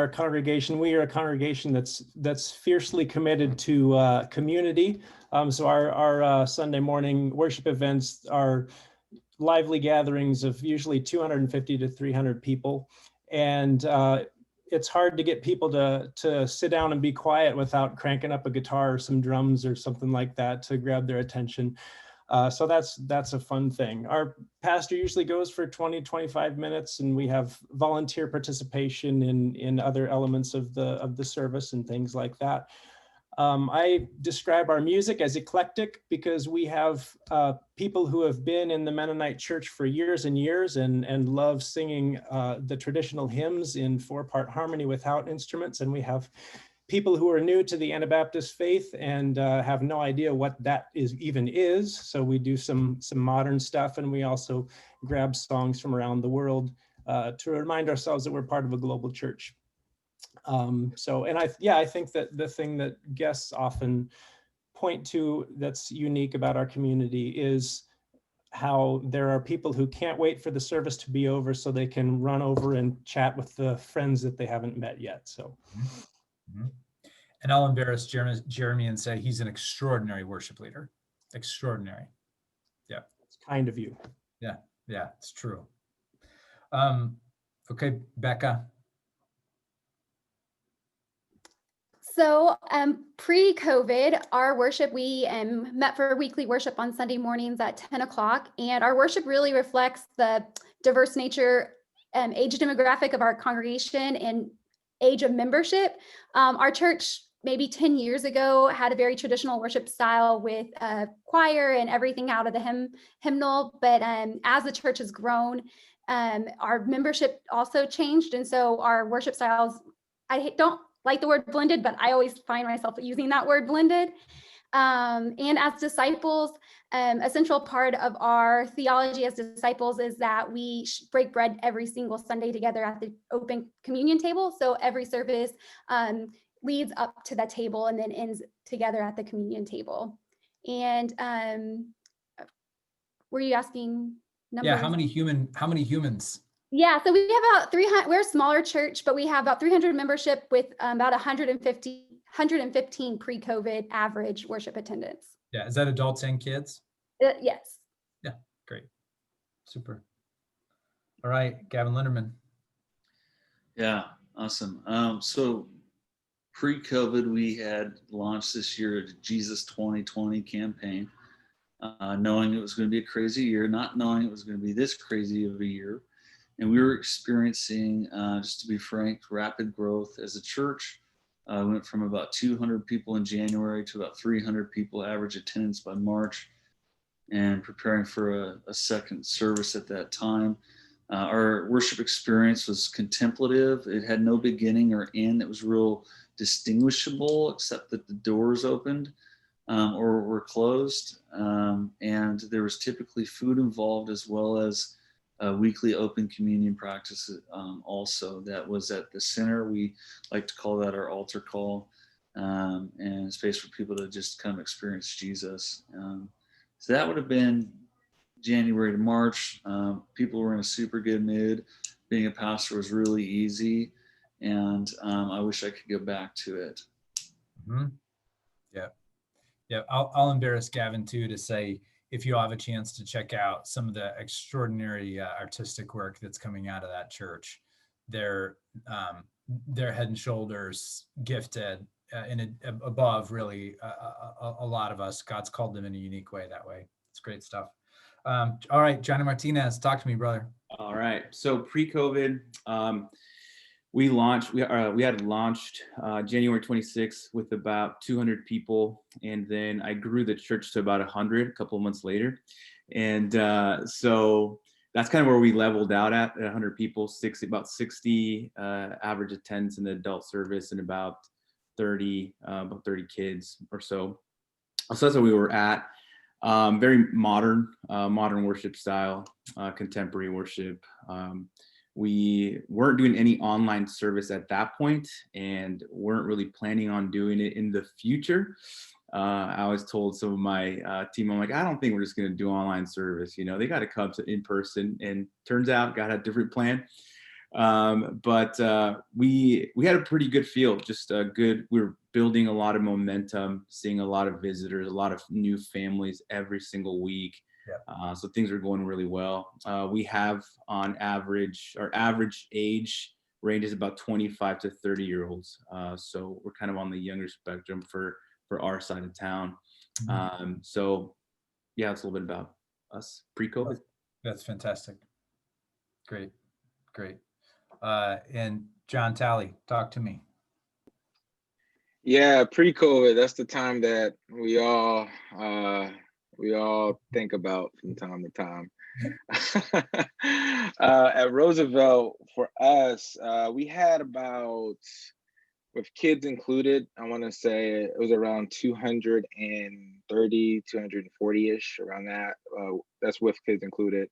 our congregation, we are a congregation that's fiercely committed to community. So our Sunday morning worship events are lively gatherings of usually 250 to 300 people. And it's hard to get people to sit down and be quiet without cranking up a guitar or some drums or something like that to grab their attention. So that's a fun thing. Our pastor usually goes for 20, 25 minutes, and we have volunteer participation in other elements of the service and things like that. I describe our music as eclectic because we have people who have been in the Mennonite church for years and years and love singing the traditional hymns in 4-part harmony without instruments. And we have people who are new to the Anabaptist faith and have no idea what that even is. So we do some modern stuff, and we also grab songs from around the world to remind ourselves that we're part of a global church. I think that the thing that guests often point to that's unique about our community is how there are people who can't wait for the service to be over so they can run over and chat with the friends that they haven't met yet. So. Mm-hmm. And I'll embarrass Jeremy and say he's an extraordinary worship leader. Extraordinary. Yeah. It's kind of you. Yeah, it's true. Okay, Becca. So pre-COVID, our worship, we met for weekly worship on Sunday mornings at 10 o'clock. And our worship really reflects the diverse nature and age demographic of our congregation and age of membership. Our church, maybe 10 years ago, had a very traditional worship style with a choir and everything out of the hymnal. But as the church has grown, our membership also changed. And so our worship styles, I don't like the word blended, but I always find myself using that word blended. And as disciples, a central part of our theology as disciples is that we break bread every single Sunday together at the open communion table. So every service leads up to that table and then ends together at the communion table. And were you asking numbers? Yeah, how many humans? Yeah, so we have about 300, we're a smaller church, but we have about 300 membership with about 115 pre-COVID average worship attendance. Yeah, is that adults and kids? Yes. Yeah, great. Super. All right, Gavin Linderman. Yeah, awesome. So pre-COVID, we had launched this year the Jesus 2020 campaign, knowing it was going to be a crazy year, not knowing it was going to be this crazy of a year. And we were experiencing, just to be frank, rapid growth as a church. We went from about 200 people in January to about 300 people average attendance by March, and preparing for a second service at that time. Our worship experience was contemplative. It had no beginning or end. It was real distinguishable, except that the doors opened or were closed. And there was typically food involved, as well as weekly open communion practice also. That was at the center. We like to call that our altar call, and a space for people to just come experience Jesus. So that would have been January to March. People were in a super good mood. Being a pastor was really easy, and I wish I could go back to it. Mm-hmm. Yeah. I'll embarrass Gavin too to say, if you have a chance to check out some of the extraordinary artistic work that's coming out of that church, they're head and shoulders gifted above really a lot of us. God's called them in a unique way that way. It's great stuff. All right, Johnny Martinez, talk to me, brother. All right. So pre-COVID, we had launched January 26th with about 200 people, and then I grew the church to about 100 a couple of months later, and so that's kind of where we leveled out at 100 people, about 60 average attendance in the adult service, and about 30 kids or so. So that's where we were at. Very modern worship style, contemporary worship. We weren't doing any online service at that point, and weren't really planning on doing it in the future. I always told some of my team, I'm like, I don't think we're just going to do online service. You know, they got to come to in person, and turns out God had a different plan. But we had a pretty good feel, just good. We were building a lot of momentum, seeing a lot of visitors, a lot of new families every single week. So things are going really well. We have on average, our average age range is about 25 to 30-year-olds. So we're kind of on the younger spectrum for our side of town. So yeah, it's a little bit about us pre-COVID. That's fantastic. Great. And John Talley, talk to me. Yeah, pre-COVID, that's the time that we all think about from time to time. At Roosevelt, for us, we had about, with kids included, I want to say it was around 230, 240-ish, around that. That's with kids included.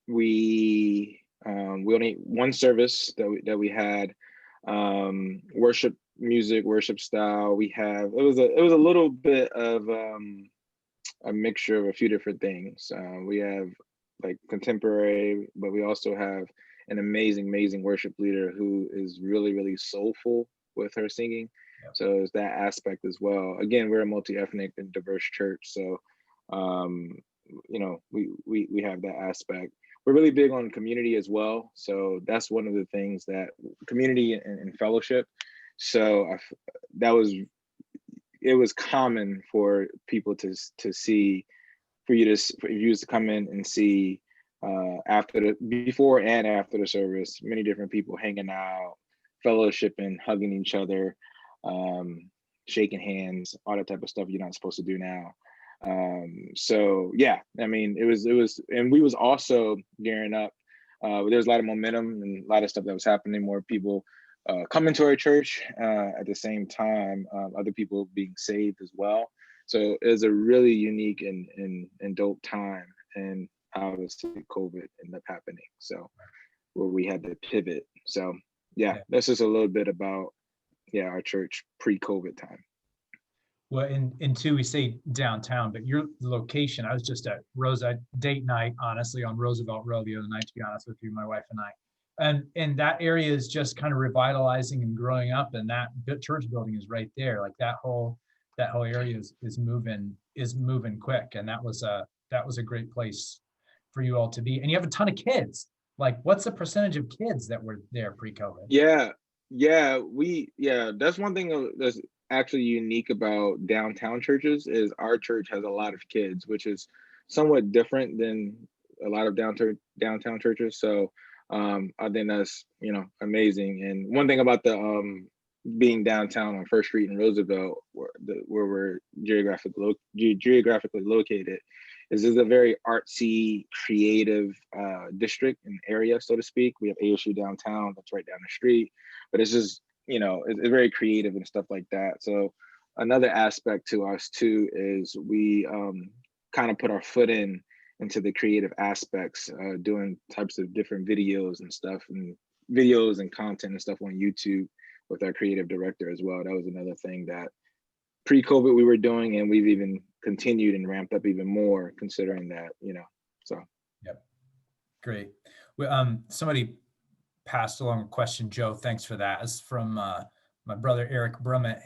We only one service that we had. Worship music, worship style. It was a little bit of a mixture of a few different things. We have like contemporary, but we also have an amazing worship leader who is really soulful with her singing. Yep. So there's that aspect as well. Again, we're a multi-ethnic and diverse church, so we have that aspect. We're really big on community as well. So that's one of the things, that community and fellowship. So it was common for people to see, for you to come in and see before and after the service, many different people hanging out, fellowshipping, hugging each other, shaking hands, all that type of stuff you're not supposed to do now. So yeah, I mean, it was, and we was also gearing up. There's a lot of momentum and a lot of stuff that was happening, more people coming to our church at the same time, other people being saved as well. So it was a really unique and dope time. And obviously COVID ended up happening, so where we had to pivot. So yeah, that's just a little bit about our church pre-COVID time. Well, in two, we say downtown, but your location, I was just at date night, honestly, on Roosevelt Road the other night, to be honest with you, my wife and I. And that area is just kind of revitalizing and growing up, and that church building is right there. Like that whole area is moving quick. And that was a great place for you all to be. And you have a ton of kids. Like, what's the percentage of kids that were there pre-COVID? Yeah, that's one thing that's actually unique about downtown churches, is our church has a lot of kids, which is somewhat different than a lot of downtown churches. So I think that's amazing. And one thing about the being downtown on First Street in Roosevelt, where we're geographically located, is a very artsy, creative district and area, so to speak. We have ASU downtown that's right down the street, but it's just it's very creative and stuff like that. So another aspect to us too is we kind of put our foot into the creative aspects, doing types of different videos and stuff, and videos and content and stuff on YouTube with our creative director as well. That was another thing that pre-COVID we were doing, and we've even continued and ramped up even more, considering that, so. Yep. Great. Well, somebody passed along a question, Joe, thanks for that. It's from my brother, Eric Brummett.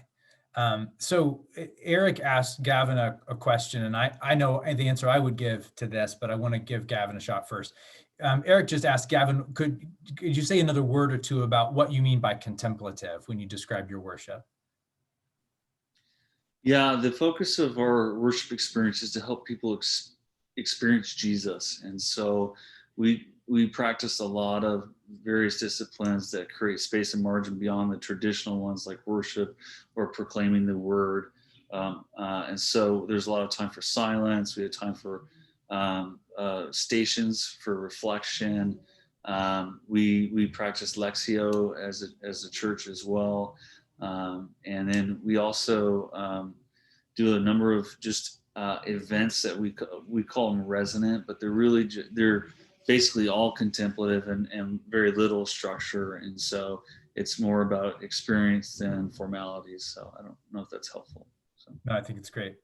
So Eric asked Gavin a question, and I know the answer I would give to this, but I want to give Gavin a shot first. Eric just asked Gavin, could you say another word or two about what you mean by contemplative when you describe your worship? Yeah, the focus of our worship experience is to help people experience Jesus. And so we practice a lot of various disciplines that create space and margin beyond the traditional ones, like worship or proclaiming the word. And so there's a lot of time for silence. We have time for stations for reflection. We practice Lectio as a church as well. And then we also do a number of just events that we call them resonant, but they're basically all contemplative and very little structure. And so it's more about experience than formalities. So I don't know if that's helpful. So. No, I think it's great.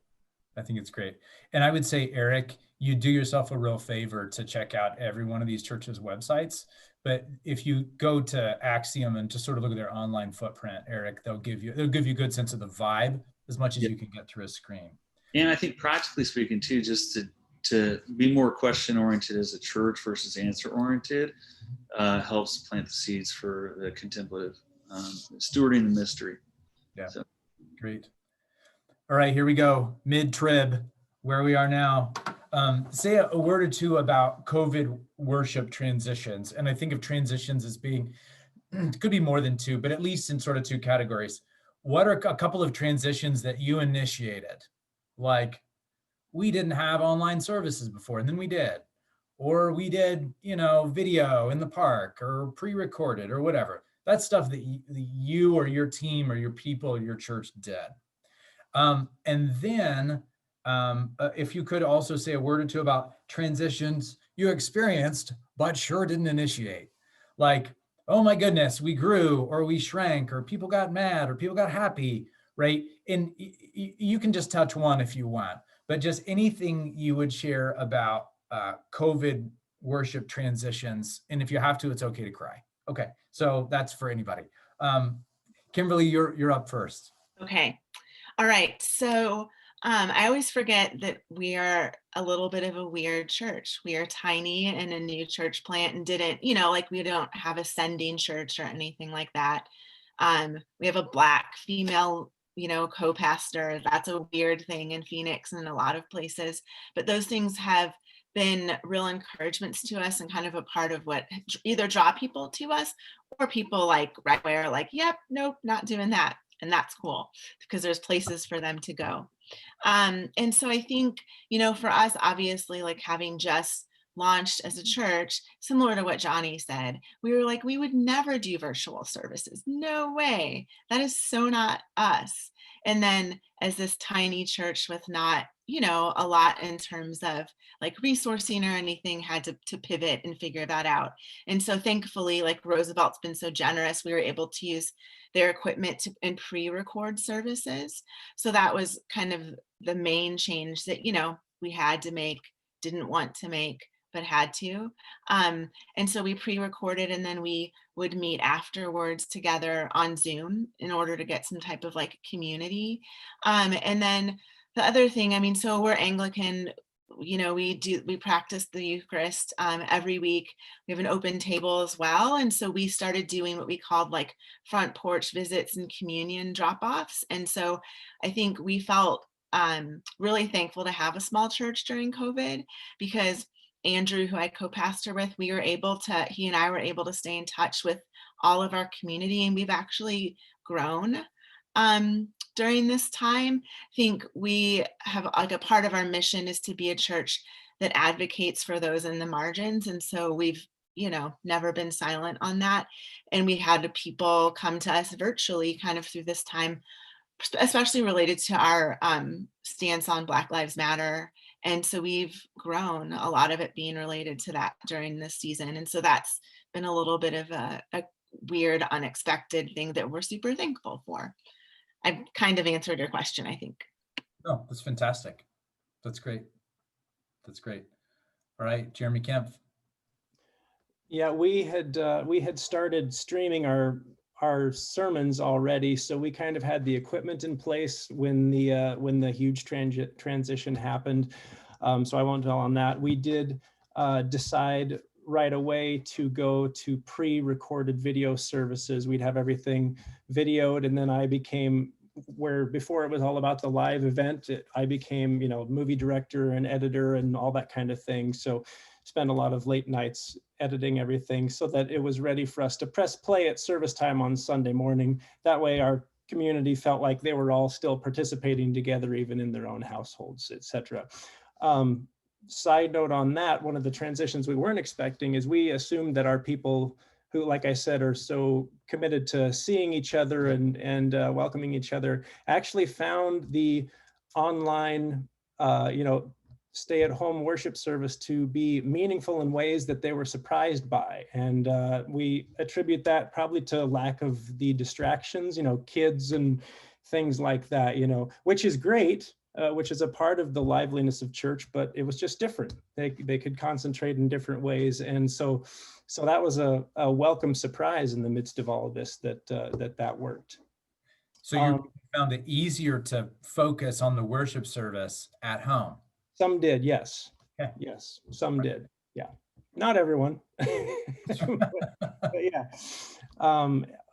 I think it's great. And I would say, Eric, you do yourself a real favor to check out every one of these churches' websites. But if you go to Axiom and just sort of look at their online footprint, Eric, they'll give you a good sense of the vibe as much as you can get through a screen. And I think practically speaking too, just to be more question oriented as a church versus answer oriented helps plant the seeds for the contemplative stewarding the mystery. Yeah, So. Great. All right, here we go. Mid-trib, where we are now. Say a word or two about COVID worship transitions. And I think of transitions as being, could be more than two, but at least in sort of two categories. What are a couple of transitions that you initiated? Like, we didn't have online services before, and then we did. Or we did, video in the park or pre-recorded or whatever. That's stuff that you or your team or your people or your church did. And then if you could also say a word or two about transitions you experienced, but sure didn't initiate. Like, oh my goodness, we grew or we shrank or people got mad or people got happy, right? And you can just touch one if you want, but just anything you would share about COVID worship transitions. And if you have to, it's okay to cry. Okay, so that's for anybody. Kimberly, you're up first. Okay. All right. So I always forget that we are a little bit of a weird church. We are tiny and a new church plant and didn't, like we don't have a sending church or anything like that. We have a Black female, co-pastor. That's a weird thing in Phoenix and a lot of places. But those things have been real encouragements to us and kind of a part of what either draw people to us or people like right away are like, yep, nope, not doing that. And that's cool because there's places for them to go. And so I think, for us, obviously, like having just launched as a church, similar to what Johnny said, we were like, we would never do virtual services. No way. That is so not us. And then as this tiny church with not, a lot in terms of like resourcing or anything, had to pivot and figure that out. And so thankfully, like Roosevelt's been so generous, we were able to use their equipment and pre-record services. So that was kind of the main change that, we had to make, didn't want to make, but had to. And so we pre-recorded and then we would meet afterwards together on Zoom in order to get some type of like community. And then the other thing, so we're Anglican, we practice the Eucharist every week. We have an open table as well. And so we started doing what we called like front porch visits and communion drop-offs. And so I think we felt really thankful to have a small church during COVID because Andrew, who I co-pastor with, he and I were able to stay in touch with all of our community, and we've actually grown during this time. I think we have like a part of our mission is to be a church that advocates for those in the margins. And so we've, never been silent on that. And we had people come to us virtually kind of through this time, especially related to our stance on Black Lives Matter. And so we've grown, a lot of it being related to that during this season. And so that's been a little bit of a weird, unexpected thing that we're super thankful for. I've kind of answered your question, I think. Oh, that's fantastic. That's great. That's great. All right, Jeremy Kempf. Yeah, we had started streaming our sermons already, so we kind of had the equipment in place when the huge transition happened. So I won't dwell on that. We did decide right away to go to pre-recorded video services. We'd have everything videoed, and then I became, where before it was all about the live event, I became, movie director and editor and all that kind of thing. So spent a lot of late nights editing everything so that it was ready for us to press play at service time on Sunday morning. That way our community felt like they were all still participating together, even in their own households, etc. Side note on that, one of the transitions we weren't expecting is we assumed that our people who, like I said, are so committed to seeing each other and welcoming each other, actually found the online, stay-at-home worship service to be meaningful in ways that they were surprised by. And we attribute that probably to lack of the distractions, kids and things like that, which is great. which is a part of the liveliness of church, but it was just different. They could concentrate in different ways. And so that was a welcome surprise in the midst of all of this, that worked. So you found it easier to focus on the worship service at home. Some did, yes. Okay. Yes, some did. Yeah. Not everyone. But yeah.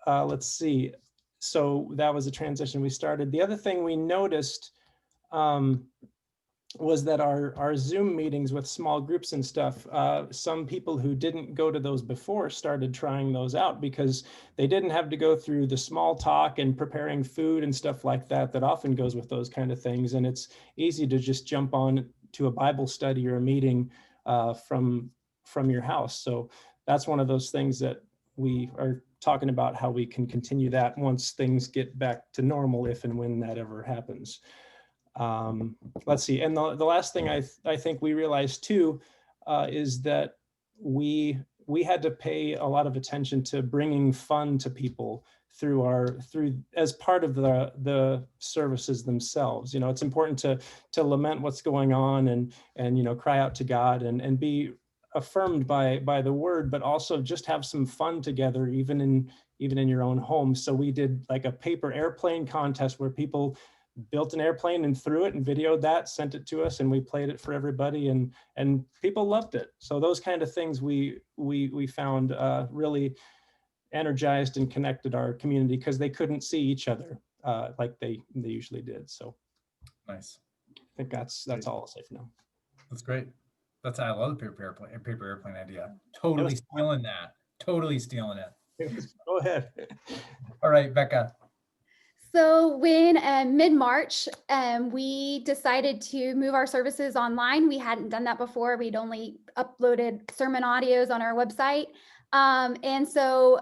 Let's see. So that was a transition we started. The other thing we noticed was that our Zoom meetings with small groups and stuff, some people who didn't go to those before started trying those out because they didn't have to go through the small talk and preparing food and stuff like that often goes with those kind of things. And it's easy to just jump on to a Bible study or a meeting from your house. So that's one of those things that we are talking about, how we can continue that once things get back to normal, if and when that ever happens. Let's see. And the last thing I think we realized too is that we had to pay a lot of attention to bringing fun to people through as part of the services themselves. You know, it's important to lament what's going on and cry out to God and be affirmed by the word, but also just have some fun together, even in your own home. So we did like a paper airplane contest where people built an airplane and threw it and videoed that, sent it to us, and we played it for everybody, and people loved it. So those kind of things we found really energized and connected our community because they couldn't see each other like they usually did. So Nice. I think that's all I'll say for now. That's great. I love the paper airplane idea. Totally stealing that. Totally stealing it. Go ahead. All right, Becca. So when mid-March, we decided to move our services online. We hadn't done that before. We'd only uploaded sermon audios on our website. And so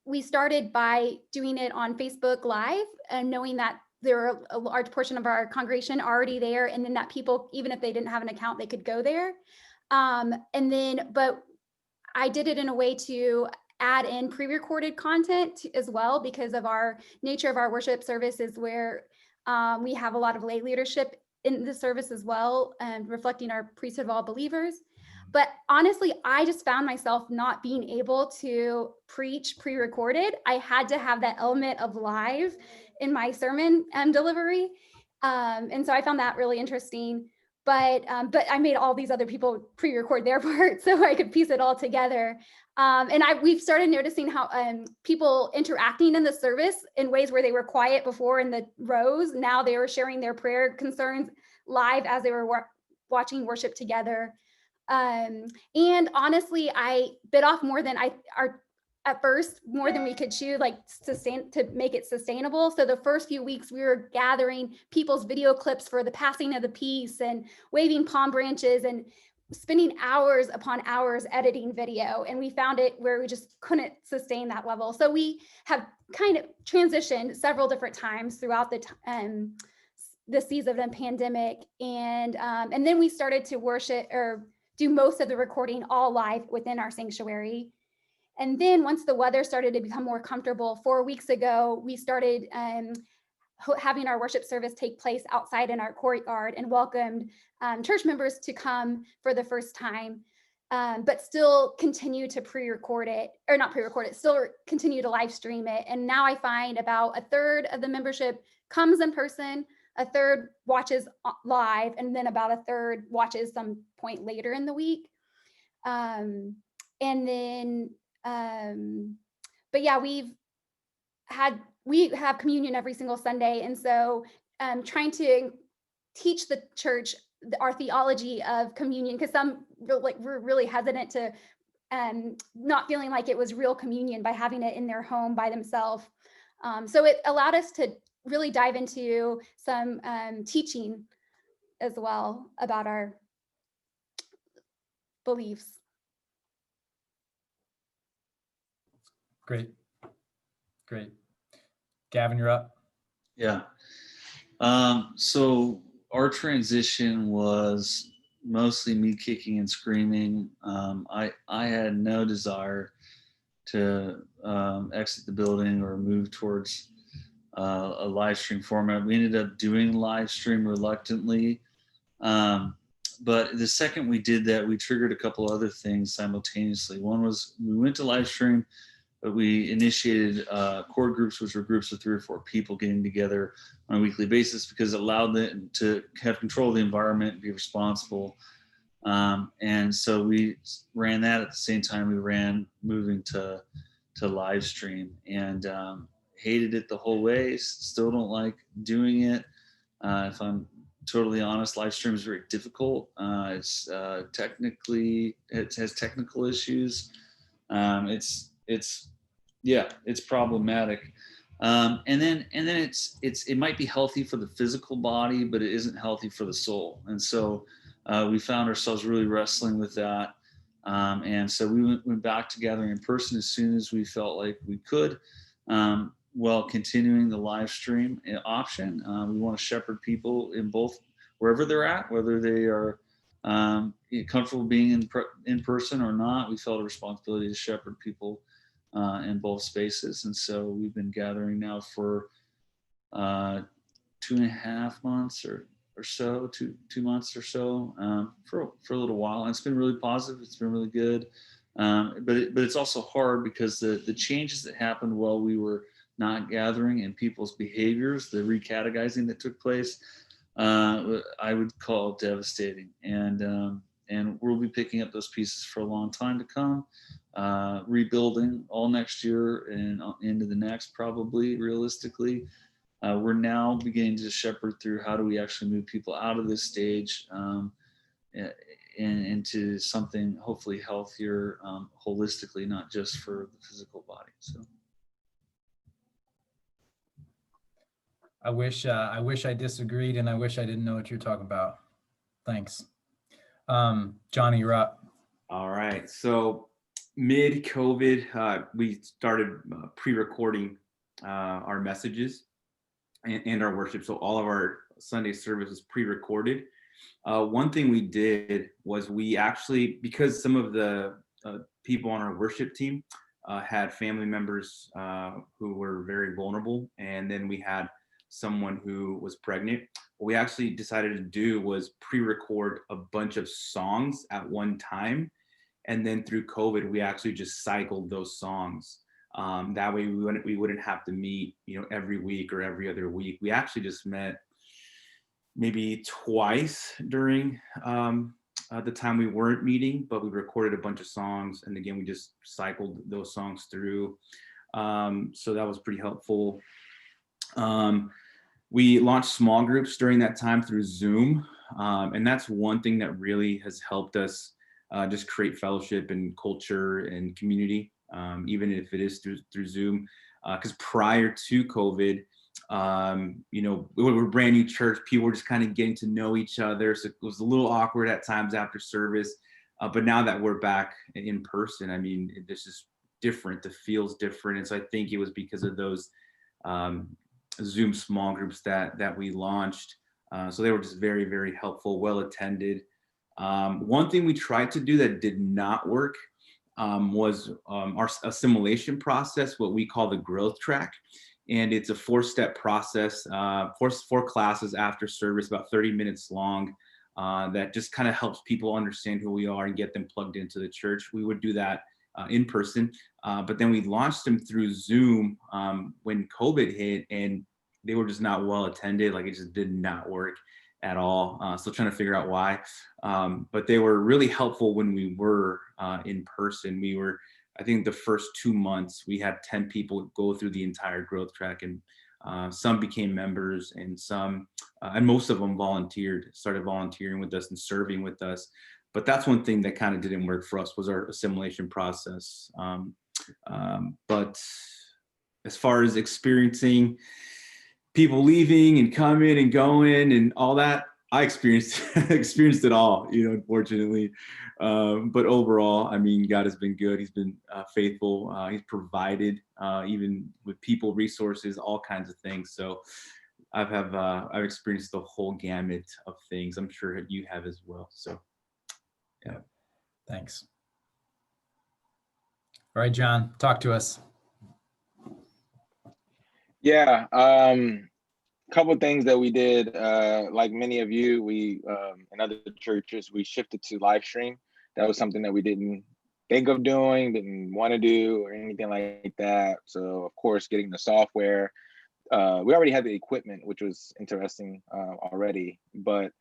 we started by doing it on Facebook Live, and knowing that there were a large portion of our congregation already there, and then that people, even if they didn't have an account, they could go there. But I did it in a way to add in pre-recorded content as well, because of our nature of our worship services, where we have a lot of lay leadership in the service as well, reflecting our priesthood of all believers. But honestly, I just found myself not being able to preach pre-recorded. I had to have that element of live in my sermon delivery. And so I found that really interesting. But I made all these other people pre-record their part so I could piece it all together. We've started noticing how people interacting in the service in ways where they were quiet before in the rows. Now they were sharing their prayer concerns live as they were watching worship together. And honestly, I bit off more than at first, more than we could chew, to make it sustainable. So the first few weeks we were gathering people's video clips for the passing of the peace and waving palm branches and spending hours upon hours editing video. And we found it where we just couldn't sustain that level. So we have kind of transitioned several different times throughout the season of the pandemic. And then we started to worship or do most of the recording all live within our sanctuary. And then once the weather started to become more comfortable, 4 weeks ago, we started having our worship service take place outside in our courtyard, and welcomed church members to come for the first time, but still continue to still continue to live stream it. And now I find about a third of the membership comes in person, a third watches live, and then about a third watches some point later in the week. But yeah, we have communion every single Sunday. And so trying to teach the church our theology of communion, because some were really hesitant to not feeling like it was real communion by having it in their home by themselves. So it allowed us to really dive into some teaching as well about our beliefs. Great. Gavin, you're up. Yeah. So our transition was mostly me kicking and screaming. I had no desire to exit the building or move towards a live stream format. We ended up doing live stream reluctantly. But the second we did that, we triggered a couple other things simultaneously. One was we went to live stream, but we initiated core groups, which were groups of 3 or 4 people getting together on a weekly basis because it allowed them to have control of the environment and be responsible. And so we ran that at the same time we ran moving to live stream, and hated it the whole way. Still don't like doing it. If I'm totally honest, live stream is very difficult. It's technically, it has technical issues. It's problematic. And then it might be healthy for the physical body, but it isn't healthy for the soul. And so we found ourselves really wrestling with that. And so we went back to gathering in person as soon as we felt like we could, while continuing the live stream option. We want to shepherd people in both, wherever they're at, whether they are comfortable being in person or not. We felt a responsibility to shepherd people in both spaces. And so we've been gathering now for 2.5 months or so, 2 months or so, for a little while. And it's been really positive. It's been really good. But it's also hard because the changes that happened while we were not gathering and people's behaviors, the recategorizing that took place, I would call devastating. And we'll be picking up those pieces for a long time to come, rebuilding all next year and into the next, probably realistically. We're now beginning to shepherd through how do we actually move people out of this stage and into something hopefully healthier, holistically, not just for the physical body. So I wish I disagreed, and I wish I didn't know what you're talking about. Thanks. Johnny, you're up. All right. So mid-COVID, we started pre-recording our messages and our worship. So all of our Sunday service is pre-recorded. One thing we did was we actually, because some of the people on our worship team had family members who were very vulnerable, and then we had someone who was pregnant, what we actually decided to do was pre-record a bunch of songs at one time. And then through COVID, we actually just cycled those songs. That way we wouldn't have to meet, every week or every other week. We actually just met maybe twice during the time we weren't meeting, but we recorded a bunch of songs. And again, we just cycled those songs through. So that was pretty helpful. We launched small groups during that time through Zoom. And that's one thing that really has helped us just create fellowship and culture and community, even if it is through Zoom. Because prior to COVID, we were a brand new church. People were just kind of getting to know each other. So it was a little awkward at times after service. But now that we're back in person, I mean, this is different. The feel's different. And so I think it was because of those Zoom small groups that we launched. So they were just very, very helpful, well attended. One thing we tried to do that did not work was our assimilation process, what we call the growth track. And it's a 4-step process, four classes after service, about 30 minutes long, that just kind of helps people understand who we are and get them plugged into the church. We would do that in person, but then we launched them through Zoom when COVID hit, and they were just not well attended. Like, it just did not work at all. Still trying to figure out why, but they were really helpful when we were in person. We were, I think the first 2 months, we had 10 people go through the entire growth track, and some became members, and some, and most of them started volunteering with us and serving with us. But that's one thing that kind of didn't work for us, was our assimilation process. But as far as experiencing people leaving and coming and going and all that, I experienced it all, unfortunately. But overall, I mean, God has been good. He's been faithful. He's provided, even with people, resources, all kinds of things. So I've experienced the whole gamut of things. I'm sure you have as well. So, yeah. Thanks. All right, John, talk to us. Yeah, couple things that we did, like many of you, we in other churches, we shifted to live stream. That was something that we didn't think of doing, didn't want to do, or anything like that. So of course, getting the software, we already had the equipment, which was interesting already, but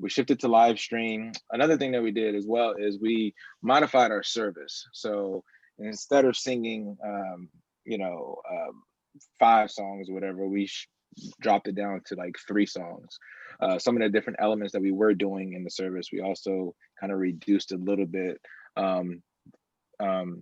we shifted to live stream. Another thing that we did as well is we modified our service. So instead of singing, you know, 5 songs or whatever, we dropped it down to like 3 songs. Some of the different elements that we were doing in the service, we also kind of reduced a little bit.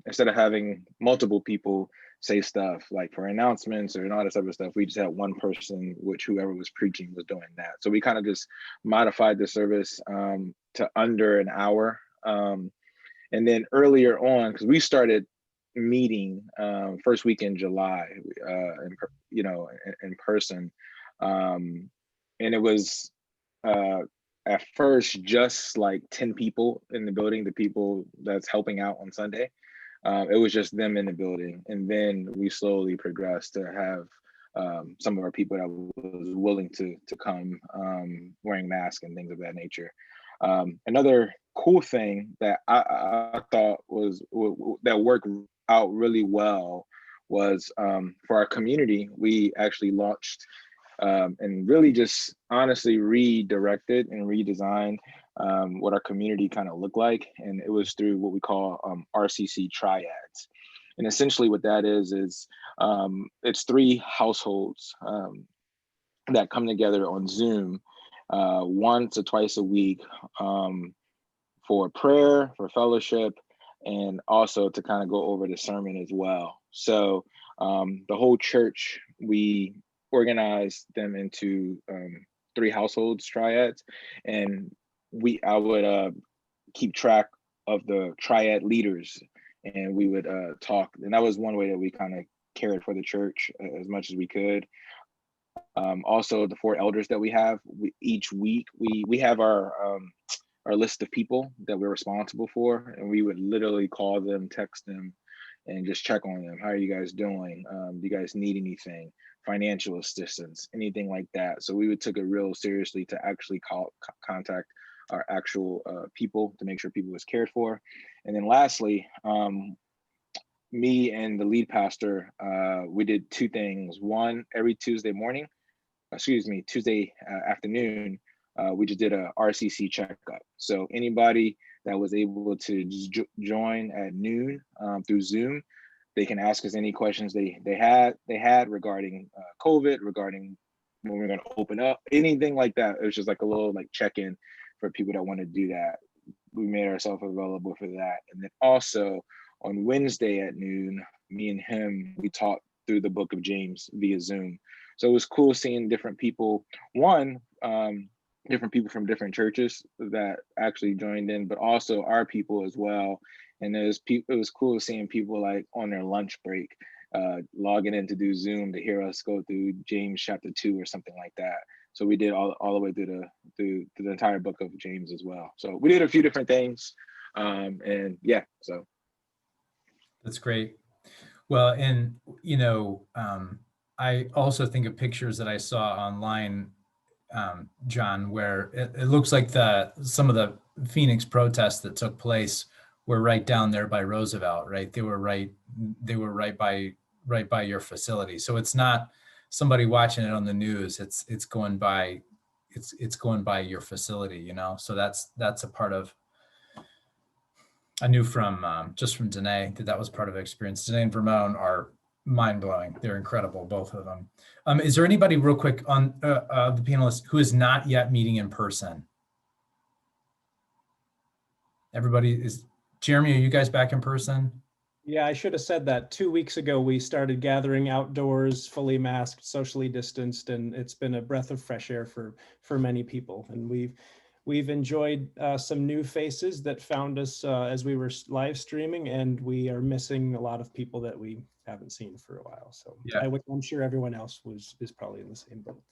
Instead of having multiple people say stuff like for announcements or all this other stuff, we just had one person, which whoever was preaching was doing that. So we kind of just modified the service to under an hour. And then earlier on, because we started meeting first week in July, in person, and it was at first just like 10 people in the building, the people that's helping out on Sunday. It was just them in the building, and then we slowly progressed to have some of our people that was willing to come, wearing masks and things of that nature. Another cool thing that I thought was that worked out really well was for our community, we actually launched and really just honestly redirected and redesigned what our community kind of looked like. And it was through what we call RCC triads. And essentially what that is it's 3 households that come together on Zoom once or twice a week for prayer, for fellowship, and also to kind of go over the sermon as well. So the whole church, we organized them into 3 households, triads, and I would keep track of the triad leaders, and we would talk. And that was one way that we kind of cared for the church as much as we could. Also, the 4 elders that we have, each week we have our list of people that we're responsible for, and we would literally call them, text them, and just check on them. How are you guys doing? Do you guys need anything? Financial assistance, anything like that. So we would take it real seriously to actually contact our actual people to make sure people was cared for. And then lastly, me and the lead pastor, we did 2 things. One, every Tuesday afternoon, we just did a RCC checkup. So anybody that was able to join at noon through Zoom, they can ask us any questions they had regarding COVID, regarding when we're going to open up, anything like that. It was just like a little like check-in for people that want to do that. We made ourselves available for that. And then also on Wednesday at noon, me and him, we talked through the book of James via Zoom. So it was cool seeing different people, different people from different churches that actually joined in, but also our people as well. And it was cool seeing people like on their lunch break, logging in to do Zoom to hear us go through James chapter 2 or something like that. So we did all the way through the entire book of James as well. So we did a few different things, and yeah, so. That's great. Well, and I also think of pictures that I saw online, John, where it looks like some of the Phoenix protests that took place were right down there by Roosevelt, right? They were right by your facility. So it's not somebody watching it on the news. It's going by your facility, So that's a part of. I knew from just from Danae that was part of the experience. Danae and Vermone are mind-blowing. They're incredible, both of them. Is there anybody real quick on the panelists who is not yet meeting in person? Everybody is. Jeremy, are you guys back in person? Yeah, I should have said that. 2 weeks ago, we started gathering outdoors, fully masked, socially distanced, and it's been a breath of fresh air for many people. And we've enjoyed some new faces that found us as we were live streaming, and we are missing a lot of people that we haven't seen for a while. So yeah. I'm sure everyone else is probably in the same boat.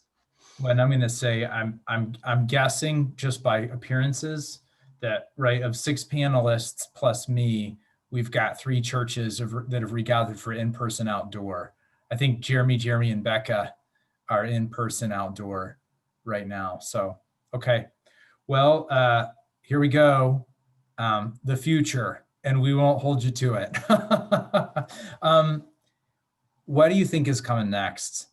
Well, and I'm going to say I'm guessing just by appearances that of 6 panelists plus me, we've got 3 churches that have regathered for in-person outdoor. I think Jeremy and Becca are in person outdoor right now. So, okay. Well, here we go. The future, and we won't hold you to it. What do you think is coming next?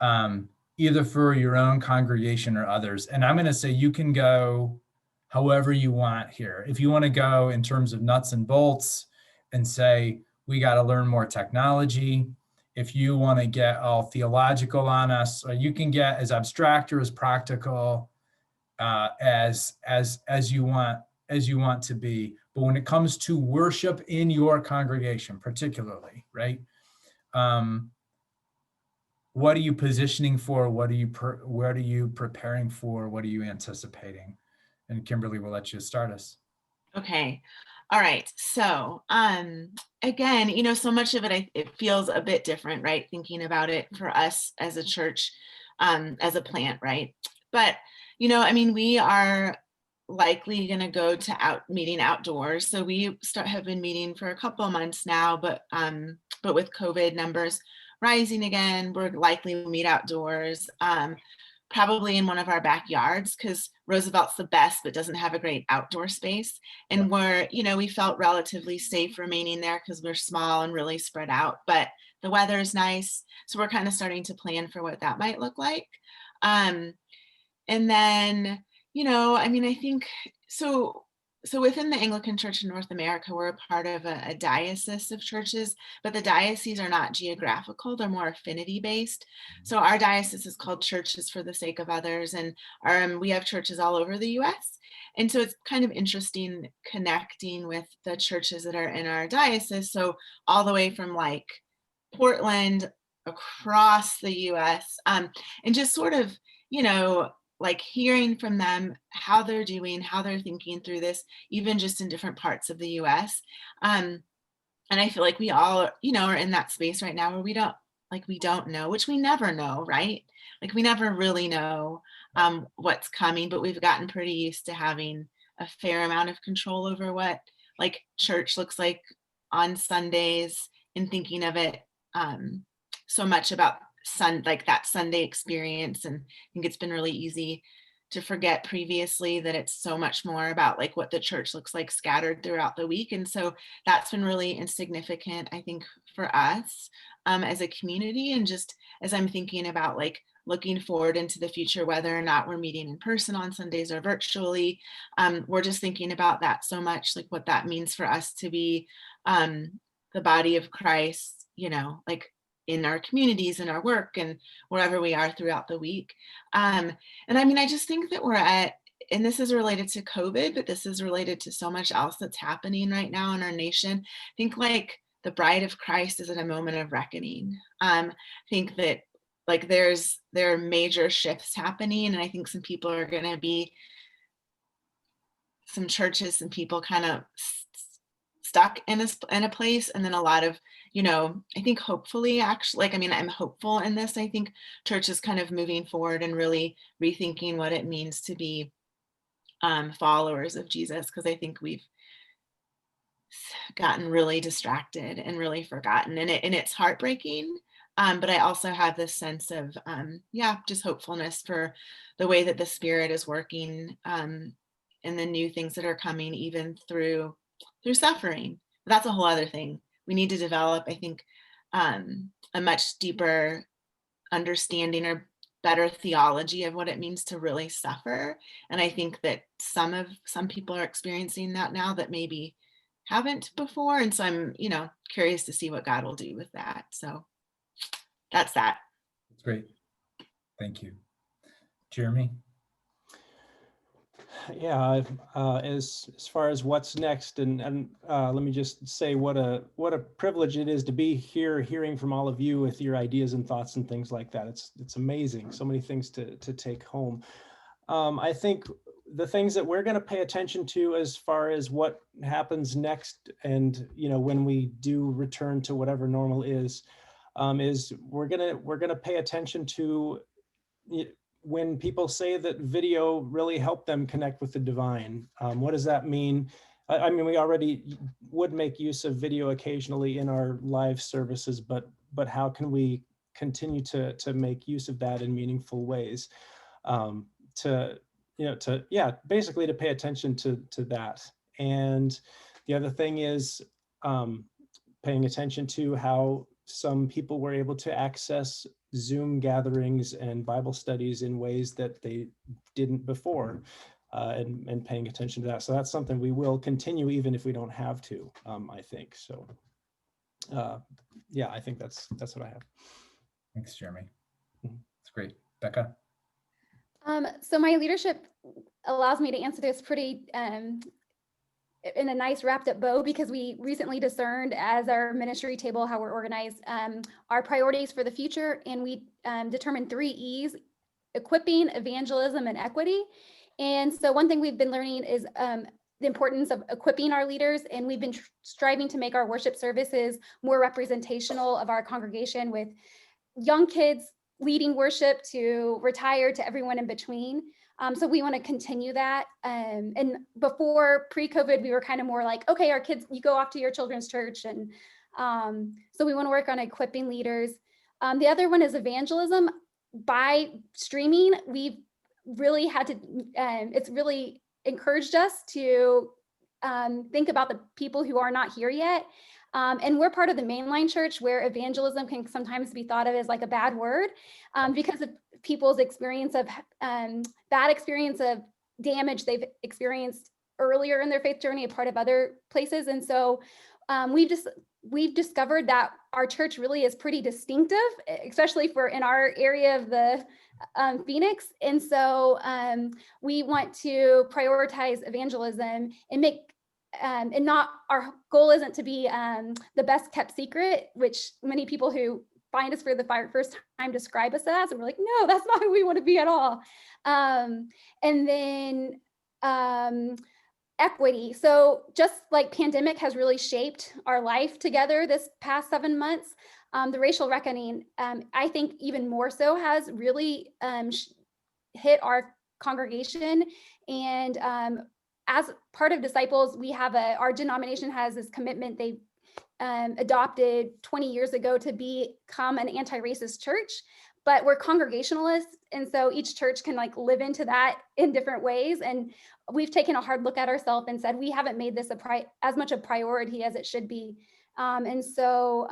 Either for your own congregation or others. And I'm going to say you can go however you want here. If you want to go in terms of nuts and bolts and say, we got to learn more technology. If you want to get all theological on us, or you can get as abstract or as practical as you want to be. But when it comes to worship in your congregation, particularly, right? What are you positioning for? What are you preparing for? What are you anticipating? And Kimberly, we'll let you start us. Okay. All right. So, again, you know, so much of it, it feels a bit different, right? Thinking about it for us as a church, as a plant, right? But, you know, I mean, we are likely going to go to meeting outdoors. So we have been meeting for a couple of months now, but with COVID numbers rising again, we're likely to meet outdoors. Probably in one of our backyards, because Roosevelt's the best, but doesn't have a great outdoor space. And we felt relatively safe remaining there because we're small and really spread out, but the weather is nice. So we're kind of starting to plan for what that might look like. And then, I mean, I think, so within the Anglican Church in North America, we're a part of a diocese of churches, but the dioceses are not geographical, they're more affinity based. So our diocese is called Churches for the Sake of Others, and we have churches all over the US. And so it's kind of interesting connecting with the churches that are in our diocese. So all the way from like Portland across the US, and just sort of, like hearing from them how they're doing, how they're thinking through this, even just in different parts of the US. And I feel like we all, are in that space right now where we don't know, which we never know, right? Like we never really know what's coming, but we've gotten pretty used to having a fair amount of control over what like church looks like on Sundays, and thinking of it so much about like that Sunday experience. And I think it's been really easy to forget previously that it's so much more about like what the church looks like scattered throughout the week. And so that's been really insignificant, I think, for us as a community. And just as I'm thinking about like looking forward into the future, whether or not we're meeting in person on Sundays or virtually, we're just thinking about that so much, like what that means for us to be the body of Christ, like in our communities, in our work, and wherever we are throughout the week. And I mean, I just think that we're at, and this is related to COVID, but this is related to so much else that's happening right now in our nation. I think like the bride of Christ is at a moment of reckoning. I think that like there are major shifts happening, and I think some people are going to be, some churches and people kind of stuck in a place, and then a lot of, I think hopefully actually, like, I mean, I'm hopeful in this. I think church is kind of moving forward and really rethinking what it means to be followers of Jesus, because I think we've gotten really distracted and really forgotten, and it's heartbreaking. But I also have this sense of, just hopefulness for the way that the Spirit is working and the new things that are coming, even through suffering. But that's a whole other thing. We need to develop, I think, a much deeper understanding or better theology of what it means to really suffer. And I think that some people are experiencing that now that maybe haven't before. And so I'm, curious to see what God will do with that. So that's that. That's great. Thank you. Jeremy? Yeah, as far as what's next, and let me just say what a privilege it is to be here, hearing from all of you with your ideas and thoughts and things like that. It's amazing, so many things to take home. I think the things that we're going to pay attention to as far as what happens next, and when we do return to whatever normal is we're gonna pay attention to when people say that video really helped them connect with the divine. What does that mean? I mean, we already would make use of video occasionally in our live services, but how can we continue to make use of that in meaningful ways. Basically to pay attention to that. And the other thing is paying attention to how some people were able to access Zoom gatherings and Bible studies in ways that they didn't before, and paying attention to that. So that's something we will continue even if we don't have to, I think. So I think that's what I have. Thanks, Jeremy. Mhm. That's great. Becca? So my leadership allows me to answer this pretty in a nice wrapped up bow, because we recently discerned as our ministry table how we're organized our priorities for the future, and we determined 3 E's: equipping, evangelism, and equity. And so one thing we've been learning is the importance of equipping our leaders, and we've been striving to make our worship services more representational of our congregation, with young kids leading worship to retired to everyone in between. So we want to continue that. And before pre-COVID, we were kind of more like, okay, our kids, you go off to your children's church. And so we want to work on equipping leaders. The other one is evangelism. By streaming, we've really had to, it's really encouraged us to think about the people who are not here yet. And we're part of the mainline church, where evangelism can sometimes be thought of as like a bad word because of people's experience of bad experience of damage they've experienced earlier in their faith journey, a part of other places. And so we've discovered that our church really is pretty distinctive, especially for in our area of the Phoenix. And so we want to prioritize evangelism and make and not, our goal isn't to be the best kept secret, which many people who find us for the first time describe us as, and we're like, no, that's not who we want to be at all. And then equity. So just like pandemic has really shaped our life together this past 7 months, the racial reckoning, I think even more so, has really hit our congregation. And as part of Disciples, we have our denomination has this commitment they adopted 20 years ago to become an anti-racist church, but we're congregationalists. And so each church can like live into that in different ways. And we've taken a hard look at ourselves and said, we haven't made this as much a priority as it should be. And so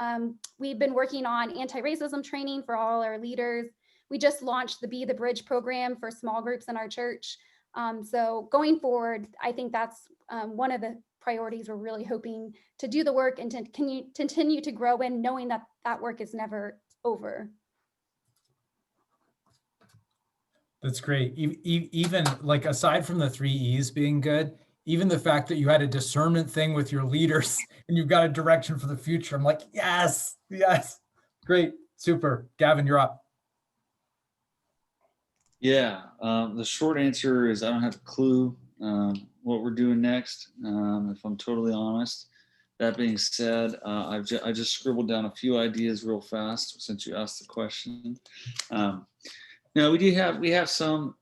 we've been working on anti-racism training for all our leaders. We just launched the Be the Bridge program for small groups in our church. So going forward, I think that's one of the priorities we're really hoping to do the work and to continue to grow in, knowing that that work is never over. That's great. Even like, aside from the 3 E's being good, even the fact that you had a discernment thing with your leaders and you've got a direction for the future, I'm like, yes, great, super. Gavin, you're up. Yeah, the short answer is I don't have a clue what we're doing next, if I'm totally honest. That being said, I just scribbled down a few ideas real fast since you asked the question. No, we have some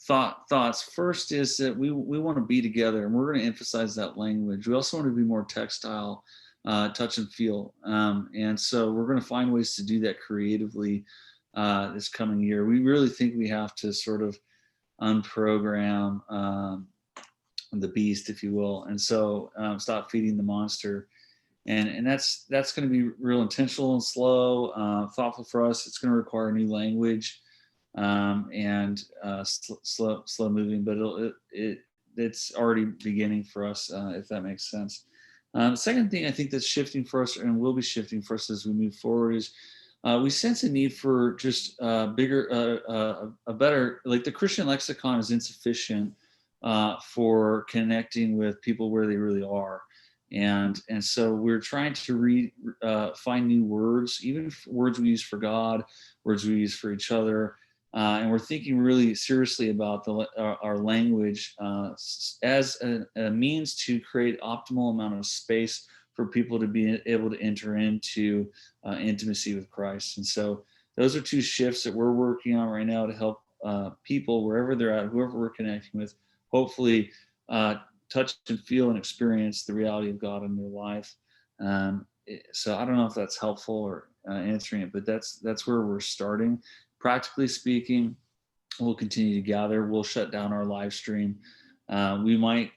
thoughts. First is that we want to be together, and we're going to emphasize that language. We also want to be more textile, touch and feel, and so we're going to find ways to do that creatively this coming year. We really think we have to sort of unprogram the beast, if you will, and so stop feeding the monster. And that's going to be real intentional and slow, thoughtful for us. It's going to require new language and slow moving, but it's already beginning for us, if that makes sense. The second thing I think that's shifting for us and will be shifting for us as we move forward is we sense a need for just a better, like the Christian lexicon is insufficient for connecting with people where they really are. And so we're trying to find new words, even words we use for God, words we use for each other. And we're thinking really seriously about our language as a means to create optimal amount of space for people to be able to enter into intimacy with Christ. And so those are 2 shifts that we're working on right now to help people wherever they're at, whoever we're connecting with, hopefully touch and feel and experience the reality of God in their life. So I don't know if that's helpful or answering it. But that's where we're starting. Practically speaking, we'll continue to gather. We'll shut down our live stream. We might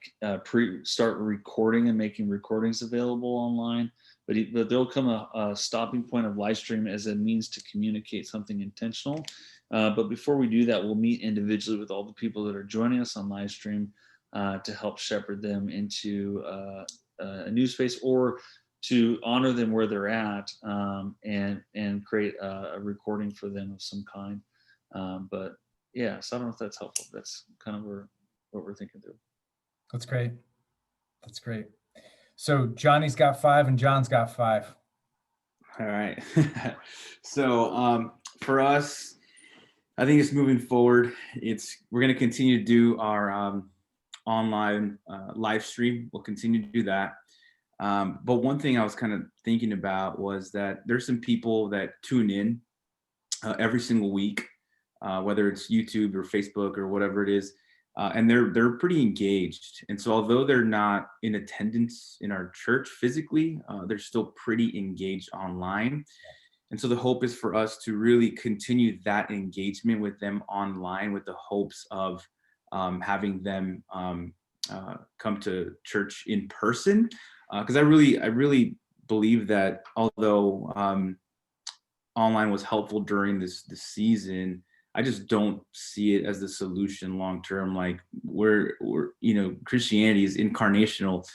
start recording and making recordings available online, but there'll come a stopping point of live stream as a means to communicate something intentional. But before we do that, we'll meet individually with all the people that are joining us on live stream to help shepherd them into a new space, or to honor them where they're at, and create a recording for them of some kind. But yeah, so I don't know if that's helpful. That's kind of what we're thinking through. That's great. That's great. So Johnny's got 5 and John's got 5. All right. So for us, I think it's moving forward. We're going to continue to do our online live stream. We'll continue to do that. But one thing I was kind of thinking about was that there's some people that tune in every single week, whether it's YouTube or Facebook or whatever it is, and they're pretty engaged. And so although they're not in attendance in our church physically, they're still pretty engaged online. And so the hope is for us to really continue that engagement with them online, with the hopes of having them come to church in person. Because I really believe that although online was helpful during this season, I just don't see it as the solution long term. Like we're Christianity is incarnational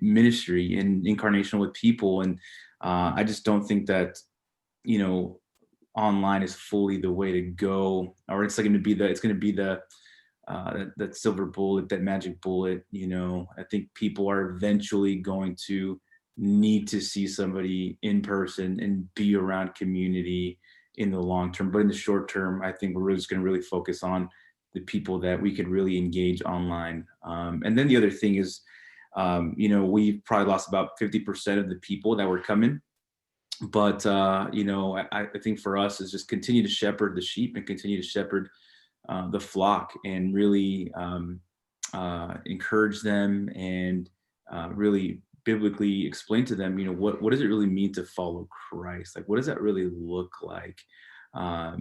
ministry and incarnational with people, and I just don't think that online is fully the way to go, or it's going to be the that silver bullet, that magic bullet. I think people are eventually going to need to see somebody in person and be around community in the long term. But in the short term, I think we're just going to really focus on the people that we could really engage online. And then the other thing is, we've probably lost about 50% of the people that were coming. But, I think for us is just continue to shepherd the sheep and continue to shepherd the flock, and really encourage them, and really biblically explain to them, what does it really mean to follow Christ? Like, what does that really look like? So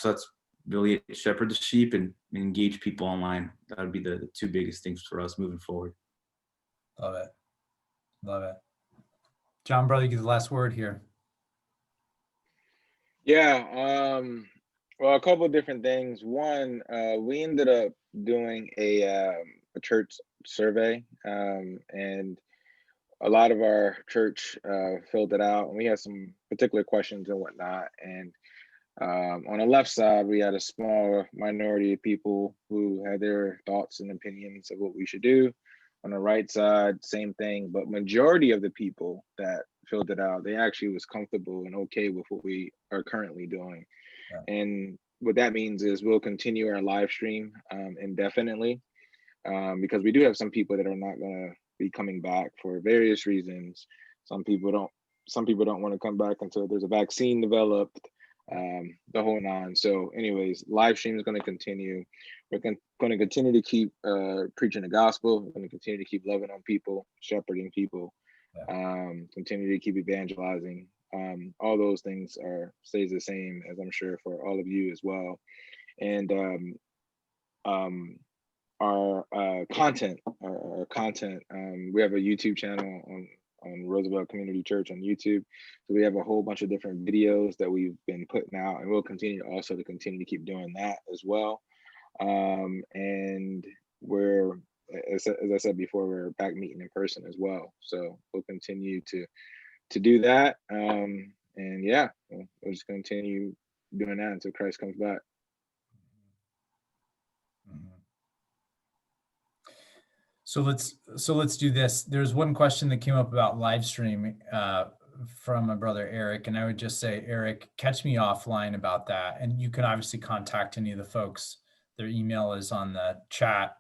that's really it, shepherd the sheep and engage people online. That would be the 2 biggest things for us moving forward. Love it. Love it. John, brother, you get the last word here. Yeah. Well, a couple of different things. One, we ended up doing a church survey, and a lot of our church filled it out, and we had some particular questions and whatnot. And on the left side, we had a small minority of people who had their thoughts and opinions of what we should do. On the right side, same thing, but majority of the people that filled it out, they actually was comfortable and okay with what we are currently doing. Yeah. And what that means is we'll continue our live stream indefinitely, because we do have some people that are not going to be coming back for various reasons. Some people don't want to come back until there's a vaccine developed, the whole 9. So anyways, live stream is going to continue. We're going to continue to keep preaching the gospel. We're going to continue to keep loving on people, shepherding people, continue to keep evangelizing. All those things stays the same, as I'm sure for all of you as well. And our content, we have a YouTube channel on Roosevelt Community Church on YouTube. So we have a whole bunch of different videos that we've been putting out, and we'll continue to keep doing that as well. And we're, as I said before, we're back meeting in person as well. So we'll continue to do that. And yeah, we'll just continue doing that until Christ comes back. So let's do this. There's one question that came up about live streaming from my brother Eric, and I would just say, Eric, catch me offline about that. And you can obviously contact any of the folks. Their email is on the chat.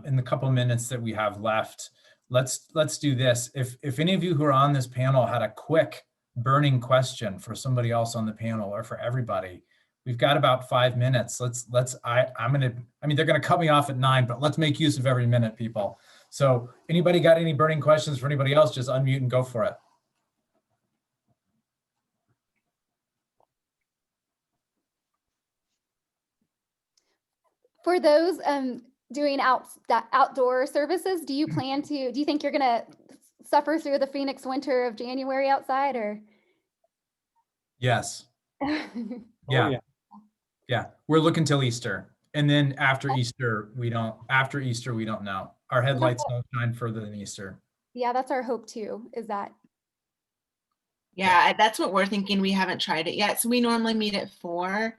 In the couple of minutes that we have left, let's do this. If any of you who are on this panel had a quick burning question for somebody else on the panel or for everybody, we've got about 5 minutes. They're gonna cut me off at 9, but let's make use of every minute, people. So anybody got any burning questions for anybody else, just unmute and go for it. For those doing outdoor services, do you think you're gonna suffer through the Phoenix winter of January outside, or? Yes. Oh, Yeah. Yeah. We're looking till Easter. And then after Easter, we don't know. Our headlights don't shine further than Easter. Yeah, that's our hope too, is that. Yeah, that's what we're thinking. We haven't tried it yet. So we normally meet at 4,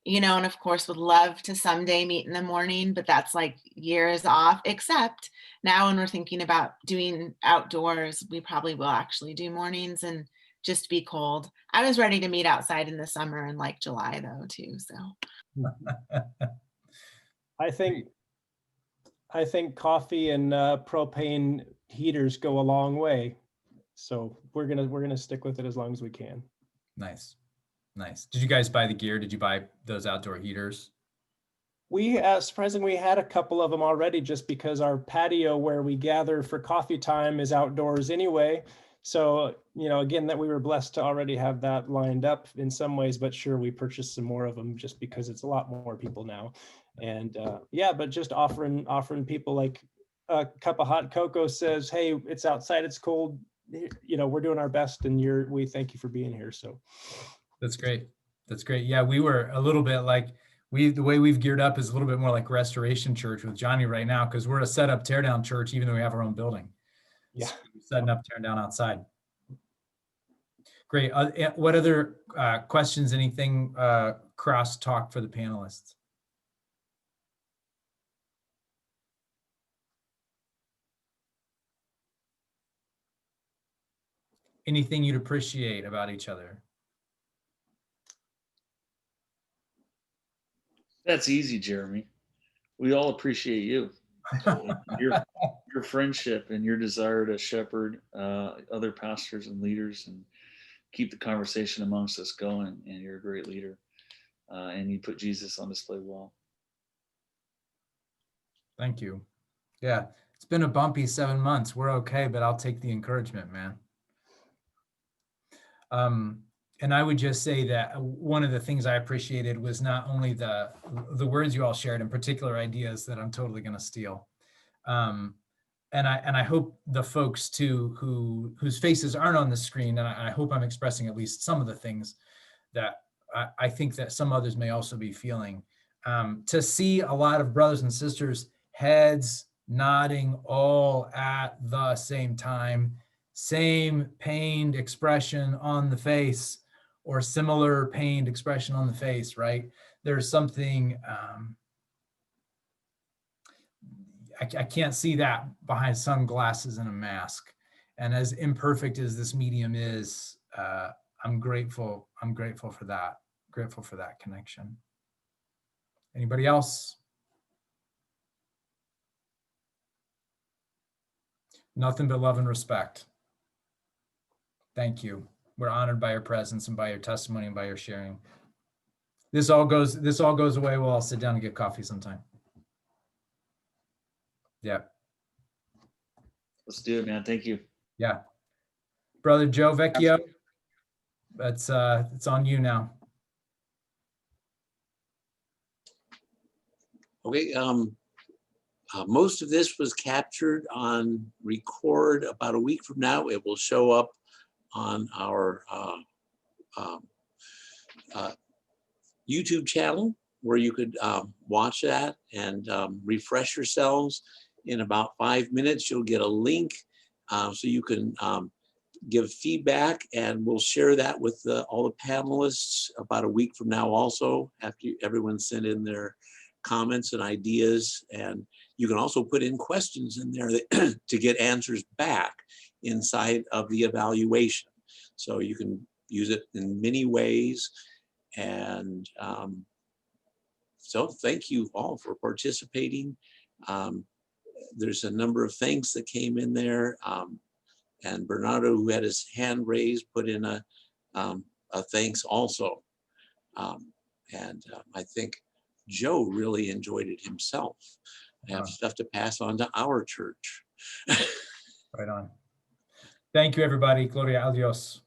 and of course would love to someday meet in the morning, but that's like years off, except now when we're thinking about doing outdoors, we probably will actually do mornings and just be cold. I was ready to meet outside in the summer in like July though too, so. I think coffee and propane heaters go a long way. So we're gonna stick with it as long as we can. Nice. Did you guys buy the gear? Did you buy those outdoor heaters? We surprisingly had a couple of them already, just because our patio where we gather for coffee time is outdoors anyway. So, again, that we were blessed to already have that lined up in some ways, but sure, we purchased some more of them just because it's a lot more people now. And but just offering people like a cup of hot cocoa says, hey, it's outside, it's cold, we're doing our best, and we thank you for being here. So That's great. Yeah, we were a little bit like, the way we've geared up is a little bit more like Restoration Church with Johnny right now, because we're a set up, tear down church, even though we have our own building. Yeah. So we're setting up, tearing down outside. Great. What other questions, anything cross talk for the panelists? Anything you'd appreciate about each other? That's easy, Jeremy. We all appreciate you. Your friendship and your desire to shepherd other pastors and leaders and keep the conversation amongst us going. And you're a great leader. And you put Jesus on display well. Thank you. Yeah, it's been a bumpy 7 months. We're okay, but I'll take the encouragement, man. And I would just say that one of the things I appreciated was not only the words you all shared, in particular ideas that I'm totally going to steal. And I hope the folks too whose faces aren't on the screen, and I hope I'm expressing at least some of the things that I think that some others may also be feeling. To see a lot of brothers and sisters heads nodding all at the same time, same pained expression on the face, or similar pained expression on the face, right? There's something, I can't see that behind sunglasses and a mask. And as imperfect as this medium is, I'm grateful for that connection. Anybody else? Nothing but love and respect. Thank you. We're honored by your presence and by your testimony and by your sharing. This all goes away. We'll all sit down and get coffee sometime. Yeah. Let's do it, man. Thank you. Yeah. Brother Joe Vecchio, it's on you now. Okay. Most of this was captured on record about a week from now. It will show up on our YouTube channel, where you could watch that and refresh yourselves. In about 5 minutes, you'll get a link so you can give feedback, and we'll share that with all the panelists about a week from now also, after everyone sent in their comments and ideas. And you can also put in questions in there to get answers back inside of the evaluation. So you can use it in many ways. And so thank you all for participating. There's a number of things that came in there. And Bernardo, who had his hand raised, put in a thanks also. I think Joe really enjoyed it himself. I have stuff to pass on to our church. Right on. Thank you, everybody. Gloria a Dios.